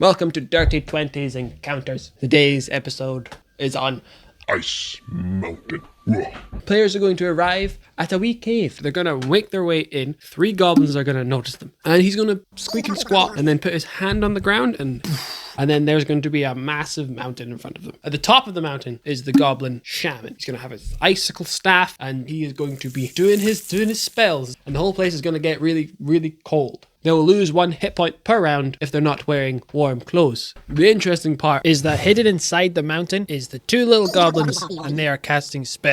Welcome to Dirty 20s Encounters. Today's episode is on Ice Mountain. Whoa. players are going to arrive at a wee cave. They're going to make their way in. 3 goblins are going to notice them. And he's going to squeak and squat and then put his hand on the ground and then there's going to be a massive mountain in front of them. At the top of the mountain is the goblin shaman. He's going to have his icicle staff and he is going to be doing his spells. And the whole place is going to get really, really cold. They will lose 1 hit point per round if they're not wearing warm clothes. The interesting part is that hidden inside the mountain is the 2 little goblins and they are casting spells.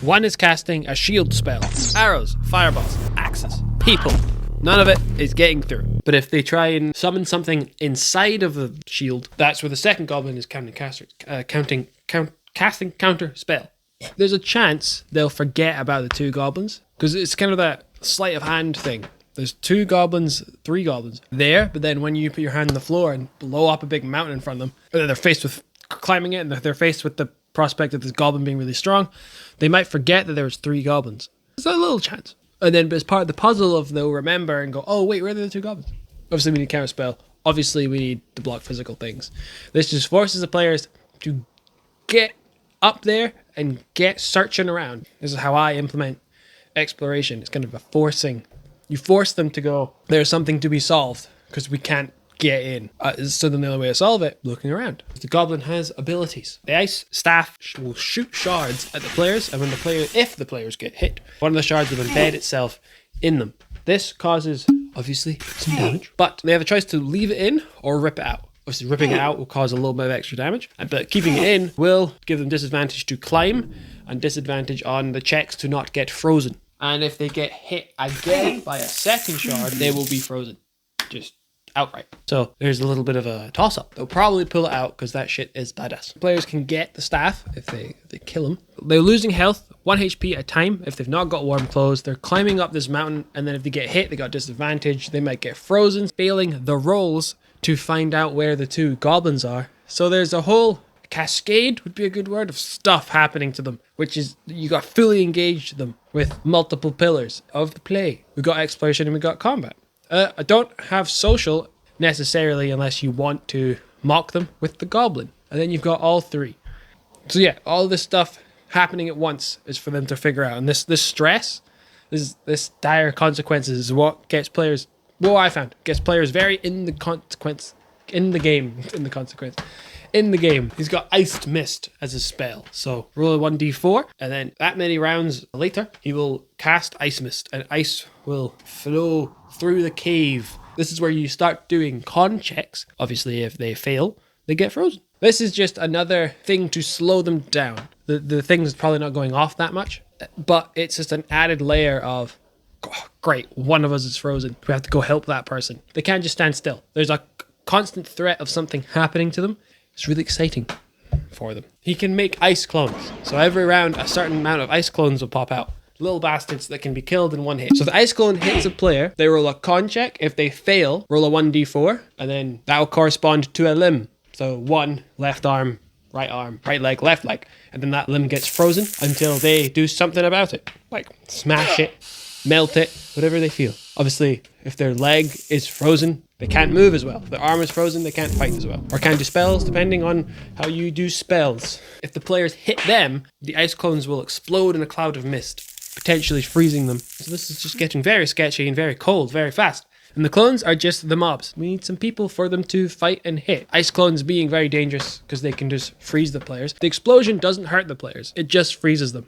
One is casting a shield spell. Arrows, fireballs, axes, people. None of it is getting through. But if they try and summon something inside of the shield, that's where the second goblin is casting counter spell. There's a chance they'll forget about the 2 goblins because it's kind of that sleight of hand thing. There's 3 goblins there, but then when you put your hand on the floor and blow up a big mountain in front of them, they're faced with climbing it and they're faced with the prospect of this goblin being really strong, they might forget that there was 3 goblins. There's a little chance. And then as part of the puzzle of they'll remember and go, oh wait, where are the 2 goblins? Obviously we need counter spell. Obviously we need to block physical things. This just forces the players to get up there and get searching around. This is how I implement exploration. It's kind of a forcing. You force them to go, there's something to be solved because we can't get in. So then the only way to solve it, looking around. The goblin has abilities. The ice staff will shoot shards at the players, and if the players get hit, one of the shards will embed itself in them. This causes, obviously, some damage, but they have a choice to leave it in or rip it out. Obviously, ripping it out will cause a little bit of extra damage, but keeping it in will give them disadvantage to climb and disadvantage on the checks to not get frozen. And if they get hit again by a second shard, they will be frozen. Just outright. So there's a little bit of a toss-up. They'll probably pull it out because that shit is badass. Players can get the staff if they kill them. They're losing health 1 HP at a time if they've not got warm clothes. They're climbing up this mountain, and then if they get hit, they got disadvantage. They might get frozen, failing the rolls to find out where the 2 goblins are. So there's a whole cascade, would be a good word, of stuff happening to them, which is you got fully engaged them with multiple pillars of the play. We got exploration and we got combat. I don't have social necessarily unless you want to mock them with the goblin, and then you've got all 3. So yeah, all this stuff happening at once is for them to figure out, and this stress, this dire consequences is what gets players. What I found gets players very in the game. He's got Iced Mist as a spell. So roll a 1d4, and then that many rounds later, he will cast Ice Mist, and ice will flow through the cave. This is where you start doing con checks. Obviously, if they fail, they get frozen. This is just another thing to slow them down. The thing's probably not going off that much, but it's just an added layer of, oh, great, one of us is frozen. We have to go help that person. They can't just stand still. There's a constant threat of something happening to them. It's really exciting for them. He can make ice clones. So every round, a certain amount of ice clones will pop out. Little bastards that can be killed in 1 hit. So if the ice clone hits a player, they roll a con check. If they fail, roll a 1d4. And then that will correspond to a limb. So 1, left arm, right leg, left leg. And then that limb gets frozen until they do something about it. Like smash it, melt it, whatever they feel. Obviously, if their leg is frozen, they can't move as well. If their arm is frozen, they can't fight as well. Or can't do spells, depending on how you do spells. If the players hit them, the ice clones will explode in a cloud of mist, potentially freezing them. So this is just getting very sketchy and very cold, very fast. And the clones are just the mobs. We need some people for them to fight and hit. Ice clones being very dangerous because they can just freeze the players. The explosion doesn't hurt the players. It just freezes them.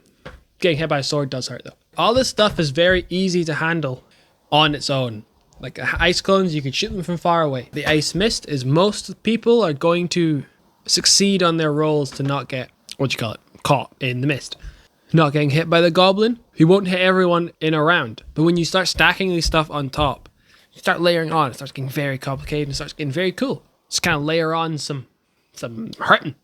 Getting hit by a sword does hurt though. All this stuff is very easy to handle on its own. Like ice clones, you can shoot them from far away. The ice mist is most people are going to succeed on their rolls to not get, caught in the mist. Not getting hit by the goblin. He won't hit everyone in a round. But when you start stacking these stuff on top, you start layering on, it starts getting very complicated and it starts getting very cool. Just kind of layer on some hurting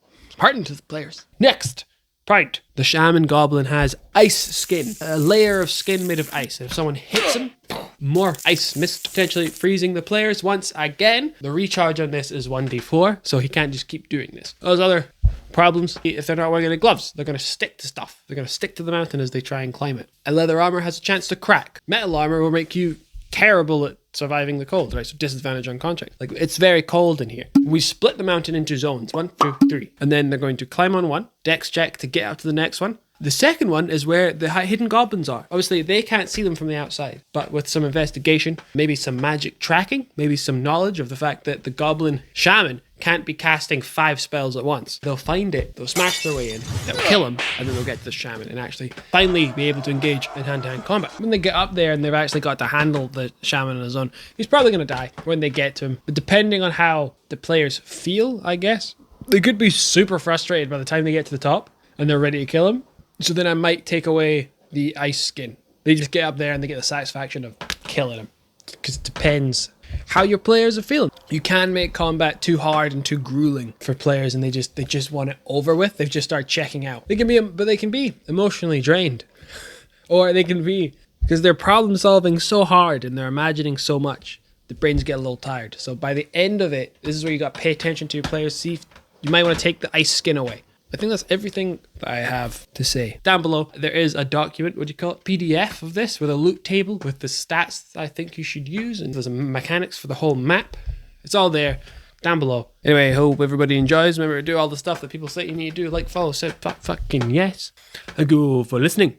to the players. Next. Right, the shaman goblin has ice skin, a layer of skin made of ice. And if someone hits him, more ice mist, potentially freezing the players once again. The recharge on this is 1d4, so he can't just keep doing this. Those other problems, if they're not wearing any gloves, they're going to stick to stuff. They're going to stick to the mountain as they try and climb it. And leather armor has a chance to crack. Metal armor will make you terrible at surviving the cold, right? So disadvantage on contract. Like, it's very cold in here. We split the mountain into zones, 1, 2, 3. And then they're going to climb on one, dex check to get out to the next one. The second one is where the hidden goblins are. Obviously, they can't see them from the outside, but with some investigation, maybe some magic tracking, maybe some knowledge of the fact that the goblin shaman can't be casting 5 spells at once. They'll find it, they'll smash their way in, they'll kill him, and then they'll get to the shaman and actually finally be able to engage in hand-to-hand combat. When they get up there and they've actually got to handle the shaman on his own, he's probably going to die when they get to him. But depending on how the players feel, I guess, they could be super frustrated by the time they get to the top and they're ready to kill him. So then I might take away the ice skin. They just get up there and they get the satisfaction of killing him. Because it depends how your players are feeling. You can make combat too hard and too grueling for players, and they just want it over with. They just start checking out. They can be emotionally drained, or they can be because they're problem solving so hard and they're imagining so much. The brains get a little tired. So by the end of it, this is where you got to pay attention to your players. See if you might want to take the ice skin away. I think that's everything that I have to say. Down below, there is a document, what do you call it, PDF of this, with a loot table with the stats I think you should use, and there's a mechanics for the whole map. It's all there, down below. Anyway, I hope everybody enjoys. Remember to do all the stuff that people say you need to do, like, follow, say fucking yes, and go for listening.